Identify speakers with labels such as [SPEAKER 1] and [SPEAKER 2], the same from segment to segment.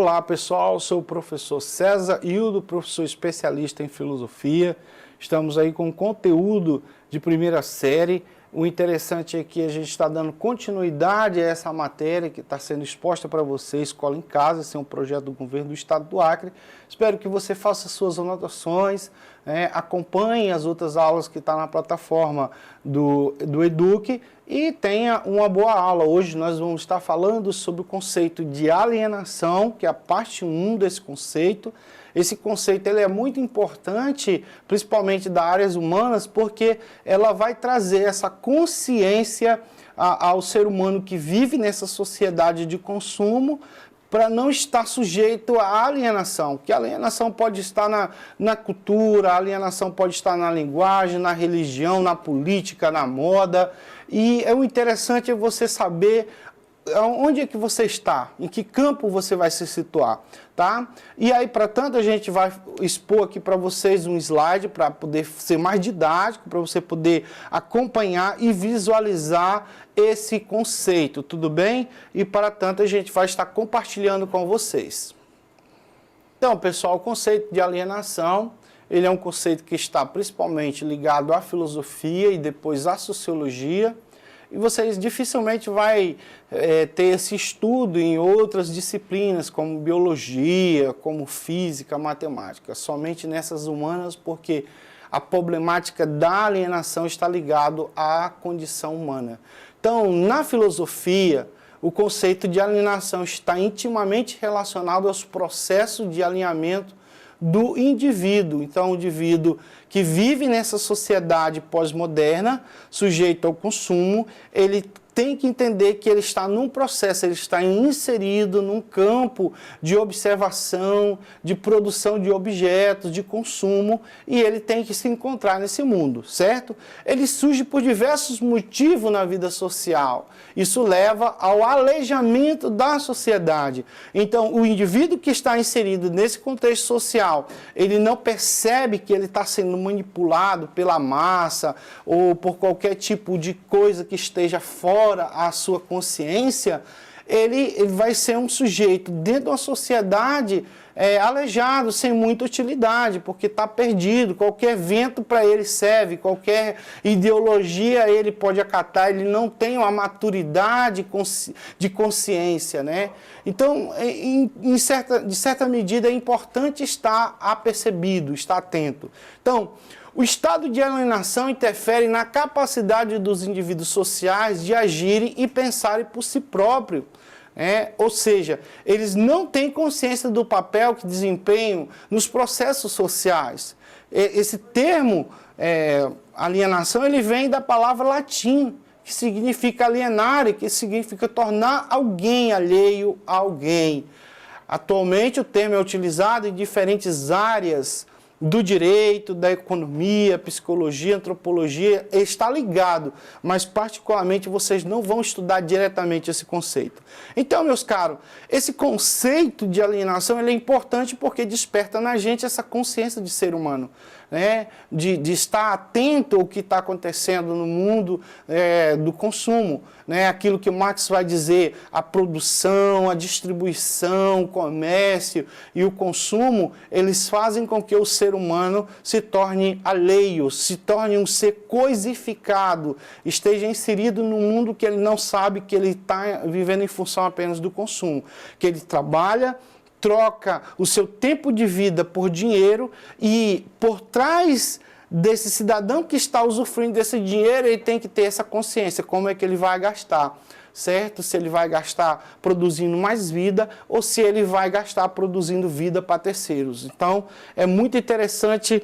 [SPEAKER 1] Olá pessoal, sou o professor César Hildo, professor especialista em filosofia. Estamos aí com conteúdo de primeira série. O interessante é que a gente está dando continuidade a essa matéria que está sendo exposta para você, Escola em Casa. Esse é um projeto do governo do estado do Acre. Espero que você faça suas anotações, acompanhe as outras aulas que estão na plataforma do Eduque e tenha uma boa aula. Hoje nós vamos estar falando sobre o conceito de alienação, que é a parte 1 desse conceito. Esse conceito ele é muito importante, principalmente das áreas humanas, porque ela vai trazer essa consciência ao ser humano que vive nessa sociedade de consumo, para não estar sujeito à alienação, que a alienação pode estar na cultura, a alienação pode estar na linguagem, na religião, na política, na moda. E o interessante é você saber onde é que você está, em que campo você vai se situar, tá? E aí, para tanto, a gente vai expor aqui para vocês um slide para poder ser mais didático, para você poder acompanhar e visualizar esse conceito, tudo bem? E para tanto, a gente vai estar compartilhando com vocês. Então, pessoal, o conceito de alienação, ele é um conceito que está principalmente ligado à filosofia e depois à sociologia. E vocês dificilmente vai ter esse estudo em outras disciplinas, como biologia, como física, matemática, somente nessas humanas, porque a problemática da alienação está ligada à condição humana. Então, na filosofia, o conceito de alienação está intimamente relacionado aos processos de alinhamento do indivíduo. Então, o indivíduo que vive nessa sociedade pós-moderna, sujeito ao consumo, ele tem que entender que ele está num processo, ele está inserido num campo de observação, de produção de objetos, de consumo, e ele tem que se encontrar nesse mundo, certo? Ele surge por diversos motivos na vida social. Isso leva ao aleijamento da sociedade. Então, o indivíduo que está inserido nesse contexto social, ele não percebe que ele está sendo manipulado pela massa ou por qualquer tipo de coisa que esteja fora a sua consciência, ele vai ser um sujeito dentro de uma sociedade aleijado, sem muita utilidade, porque está perdido, qualquer vento para ele serve, qualquer ideologia ele pode acatar, ele não tem uma maturidade de consciência, né? Então, de certa medida, é importante estar apercebido, estar atento. Então, o estado de alienação interfere na capacidade dos indivíduos sociais de agirem e pensarem por si próprios. Ou seja, eles não têm consciência do papel que desempenham nos processos sociais. Esse termo, alienação, ele vem da palavra latim, que significa alienar, que significa tornar alguém alheio a alguém. Atualmente, o termo é utilizado em diferentes áreas do direito, da economia, psicologia, antropologia, está ligado, mas particularmente vocês não vão estudar diretamente esse conceito. Então, meus caros, esse conceito de alienação ele é importante porque desperta na gente essa consciência de ser humano, né? De estar atento ao que está acontecendo no mundo do consumo, né? Aquilo que Marx vai dizer, a produção, a distribuição, o comércio e o consumo, eles fazem com que o ser humano se torne alheio, se torne um ser coisificado, esteja inserido num mundo que ele não sabe que ele está vivendo em função apenas do consumo, que ele trabalha, troca o seu tempo de vida por dinheiro e por trás desse cidadão que está usufruindo desse dinheiro, ele tem que ter essa consciência, como é que ele vai gastar, certo? Se ele vai gastar produzindo mais vida ou se ele vai gastar produzindo vida para terceiros. Então, é muito interessante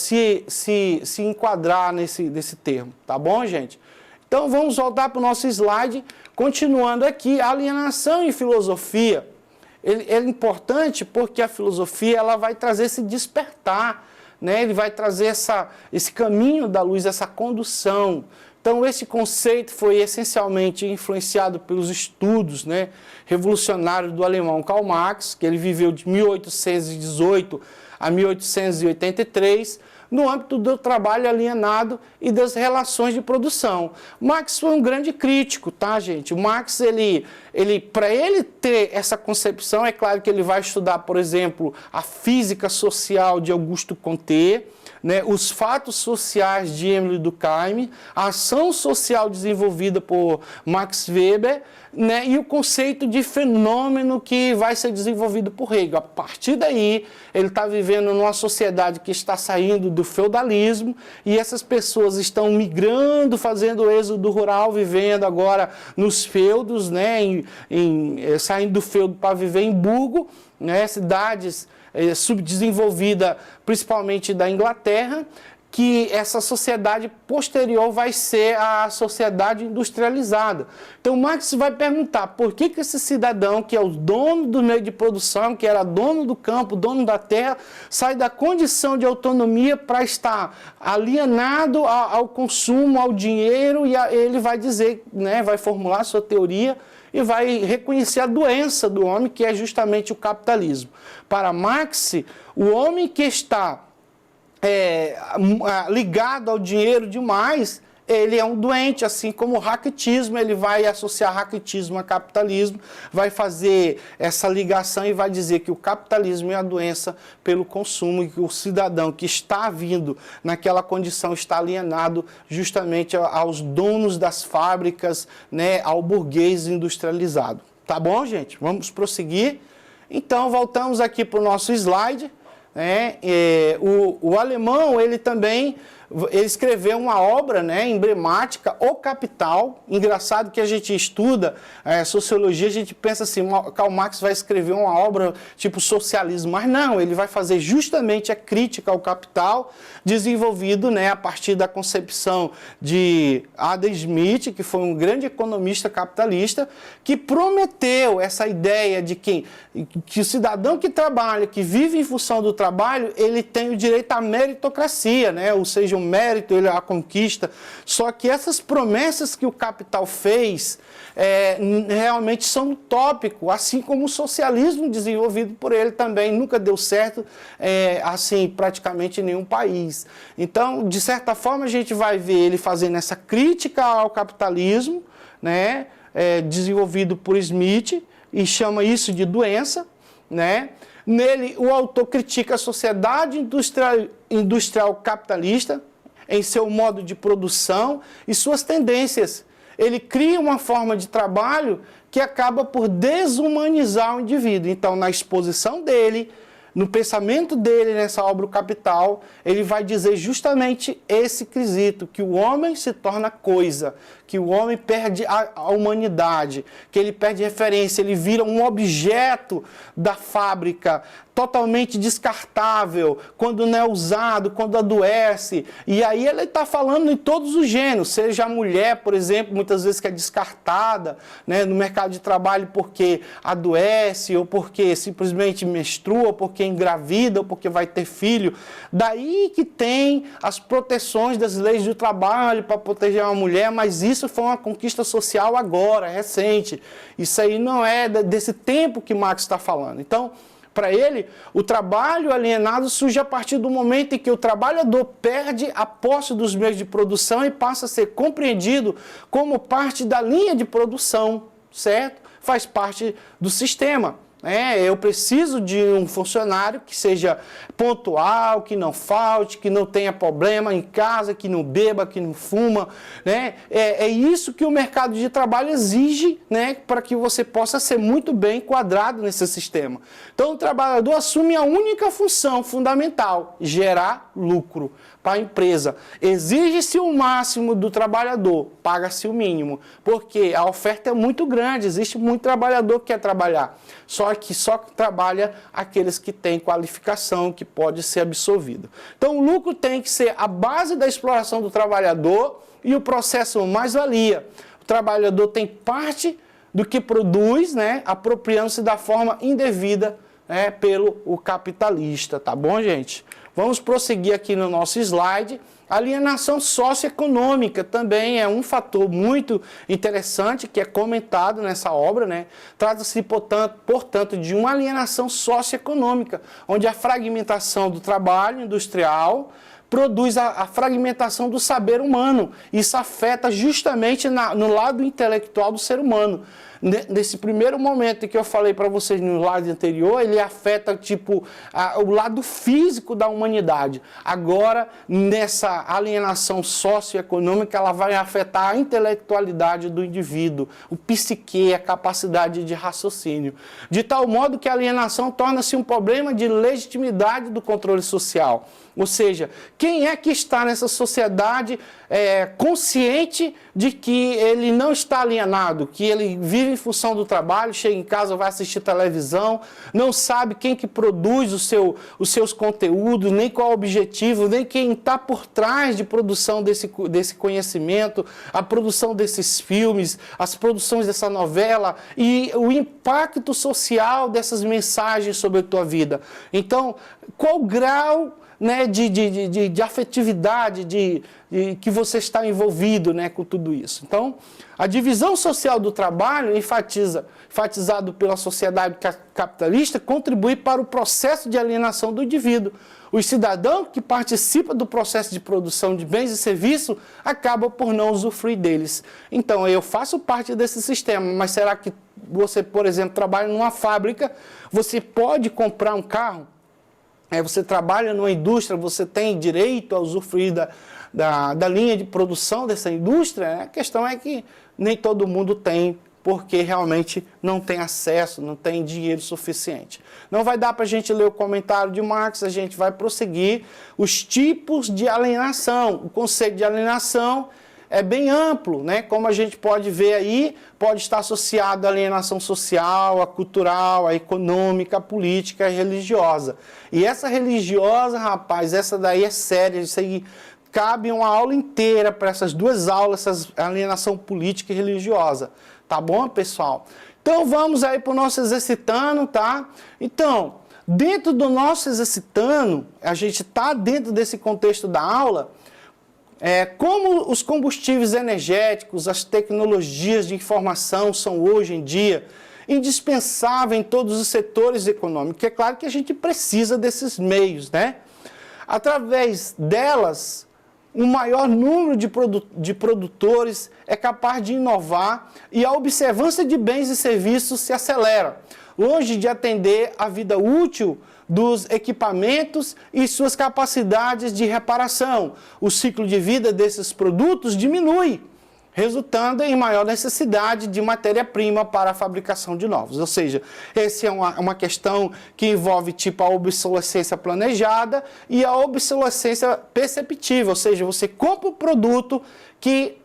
[SPEAKER 1] se enquadrar nesse termo, tá bom, gente? Então, vamos voltar para o nosso slide, continuando aqui, alienação em filosofia. Ele é importante porque a filosofia ela vai trazer esse despertar, né? Ele vai trazer esse caminho da luz, essa condução. Então, esse conceito foi essencialmente influenciado pelos estudos, né, revolucionários do alemão Karl Marx, que ele viveu de 1818 a 1883, no âmbito do trabalho alienado e das relações de produção. Marx foi um grande crítico, tá, gente? O Marx, para ele ter essa concepção, é claro que ele vai estudar, por exemplo, a física social de Augusto Comte, né, os fatos sociais de Émile Durkheim, a ação social desenvolvida por Max Weber, né, e o conceito de fenômeno que vai ser desenvolvido por Hegel. A partir daí, ele está vivendo numa sociedade que está saindo do feudalismo e essas pessoas estão migrando, fazendo o êxodo rural, vivendo agora nos feudos, né, saindo do feudo para viver em burgo, né, cidades subdesenvolvida, principalmente da Inglaterra, que essa sociedade posterior vai ser a sociedade industrializada. Então Marx vai perguntar por que esse cidadão, que é o dono do meio de produção, que era dono do campo, dono da terra, sai da condição de autonomia para estar alienado ao consumo, ao dinheiro, e ele vai dizer, né, vai formular sua teoria e vai reconhecer a doença do homem, que é justamente o capitalismo. Para Marx, o homem que está ligado ao dinheiro demais, ele é um doente, assim como o raquitismo, ele vai associar raquitismo a capitalismo, vai fazer essa ligação e vai dizer que o capitalismo é a doença pelo consumo e que o cidadão que está vindo naquela condição está alienado justamente aos donos das fábricas, né, ao burguês industrializado. Tá bom, gente? Vamos prosseguir. Então, voltamos aqui para o nosso slide. O alemão, ele também escreveu uma obra, né, emblemática, O Capital. Engraçado que a gente estuda sociologia, a gente pensa assim, Karl Marx vai escrever uma obra tipo socialismo, mas não, ele vai fazer justamente a crítica ao capital, desenvolvido, né, a partir da concepção de Adam Smith, que foi um grande economista capitalista, que prometeu essa ideia de que o cidadão que trabalha, que vive em função do trabalho, ele tem o direito à meritocracia, né, ou seja, o mérito, a conquista. Só que essas promessas que o capital fez realmente são utópicos, assim como o socialismo desenvolvido por ele também nunca deu certo, assim, praticamente em nenhum país. Então, de certa forma, a gente vai ver ele fazendo essa crítica ao capitalismo, né, desenvolvido por Smith, e chama isso de doença, né? Nele, o autor critica a sociedade industrial capitalista em seu modo de produção e suas tendências. Ele cria uma forma de trabalho que acaba por desumanizar o indivíduo. Então, na exposição dele, no pensamento dele, nessa obra O Capital, ele vai dizer justamente esse quesito, que o homem se torna coisa, que o homem perde a humanidade, que ele perde referência, ele vira um objeto da fábrica, totalmente descartável, quando não é usado, quando adoece. E aí ele está falando em todos os gêneros, seja a mulher, por exemplo, muitas vezes que é descartada, né, no mercado de trabalho porque adoece, ou porque simplesmente menstrua, ou porque engravida, ou porque vai ter filho. Daí que tem as proteções das leis do trabalho para proteger uma mulher, mas isso foi uma conquista social agora, recente. Isso aí não é desse tempo que Marx está falando. Então, para ele, o trabalho alienado surge a partir do momento em que o trabalhador perde a posse dos meios de produção e passa a ser compreendido como parte da linha de produção, certo? Faz parte do sistema. Eu preciso de um funcionário que seja pontual, que não falte, que não tenha problema em casa, que não beba, que não fuma, né? É isso que o mercado de trabalho exige, né, para que você possa ser muito bem enquadrado nesse sistema. Então, o trabalhador assume a única função fundamental: gerar lucro para a empresa. Exige-se o máximo do trabalhador, paga-se o mínimo, porque a oferta é muito grande, existe muito trabalhador que quer trabalhar, só trabalha aqueles que têm qualificação, que pode ser absorvido. Então, o lucro tem que ser a base da exploração do trabalhador e o processo mais-valia. O trabalhador tem parte do que produz, né, apropriando-se da forma indevida, né, pelo capitalista, tá bom, gente? Vamos prosseguir aqui no nosso slide. A alienação socioeconômica também é um fator muito interessante que é comentado nessa obra, né? Trata-se, portanto, de uma alienação socioeconômica, onde a fragmentação do trabalho industrial produz a fragmentação do saber humano. Isso afeta justamente no lado intelectual do ser humano. Nesse primeiro momento que eu falei para vocês no slide anterior, ele afeta o lado físico da humanidade. Agora, nessa alienação socioeconômica, ela vai afetar a intelectualidade do indivíduo, o psique, a capacidade de raciocínio. De tal modo que a alienação torna-se um problema de legitimidade do controle social. Ou seja, quem é que está nessa sociedade consciente de que ele não está alienado, que ele vive em função do trabalho, chega em casa, vai assistir televisão, não sabe quem que produz os seus conteúdos, nem qual é o objetivo, nem quem está por trás de produção desse conhecimento, a produção desses filmes, as produções dessa novela e o impacto social dessas mensagens sobre a tua vida. Então, qual o grau de afetividade que você está envolvido com tudo isso? Então, a divisão social do trabalho, enfatizado pela sociedade capitalista, contribui para o processo de alienação do indivíduo. O cidadão que participa do processo de produção de bens e serviços acaba por não usufruir deles. Então, eu faço parte desse sistema, mas será que você, por exemplo, trabalha numa fábrica, você pode comprar um carro? Você trabalha numa indústria, você tem direito a usufruir da linha de produção dessa indústria? A questão é que nem todo mundo tem, porque realmente não tem acesso, não tem dinheiro suficiente. Não vai dar para a gente ler o comentário de Marx, a gente vai prosseguir os tipos de alienação. O conceito de alienação é bem amplo, Como a gente pode ver aí, pode estar associado à alienação social, à cultural, à econômica, à política e religiosa. E essa religiosa, rapaz, essa daí é séria, isso aí cabe uma aula inteira para essas duas aulas, essa alienação política e religiosa. Tá bom, pessoal? Então vamos aí para o nosso exercitando, tá? Então, dentro do nosso exercitando, a gente está dentro desse contexto da aula. Como os combustíveis energéticos, as tecnologias de informação são hoje em dia indispensáveis em todos os setores econômicos. É claro que a gente precisa desses meios, Através delas, um maior número de produtores é capaz de inovar e a observância de bens e serviços se acelera, longe de atender à vida útil dos equipamentos e suas capacidades de reparação. O ciclo de vida desses produtos diminui, resultando em maior necessidade de matéria-prima para a fabricação de novos. Ou seja, essa é uma questão que envolve a obsolescência planejada e a obsolescência perceptível, ou seja, você compra um produto que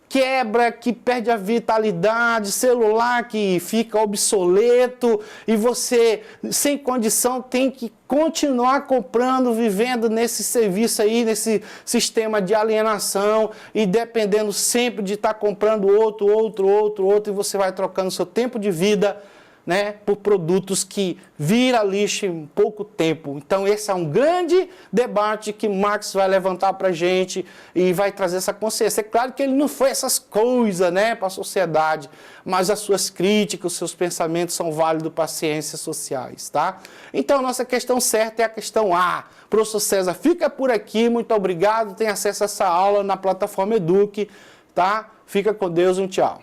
[SPEAKER 1] quebra, que perde a vitalidade, celular que fica obsoleto e você, sem condição, tem que continuar comprando, vivendo nesse serviço aí, nesse sistema de alienação e dependendo sempre de estar comprando outro, e você vai trocando seu tempo de vida por produtos que vira lixo em pouco tempo. Então esse é um grande debate que Marx vai levantar para a gente e vai trazer essa consciência. É claro que ele não foi essas coisas para a sociedade, mas as suas críticas, os seus pensamentos são válidos para as ciências sociais, tá? Então nossa questão certa é a questão A. Professor César, fica por aqui, muito obrigado, tem acesso a essa aula na plataforma Eduque, tá? Fica com Deus, um tchau.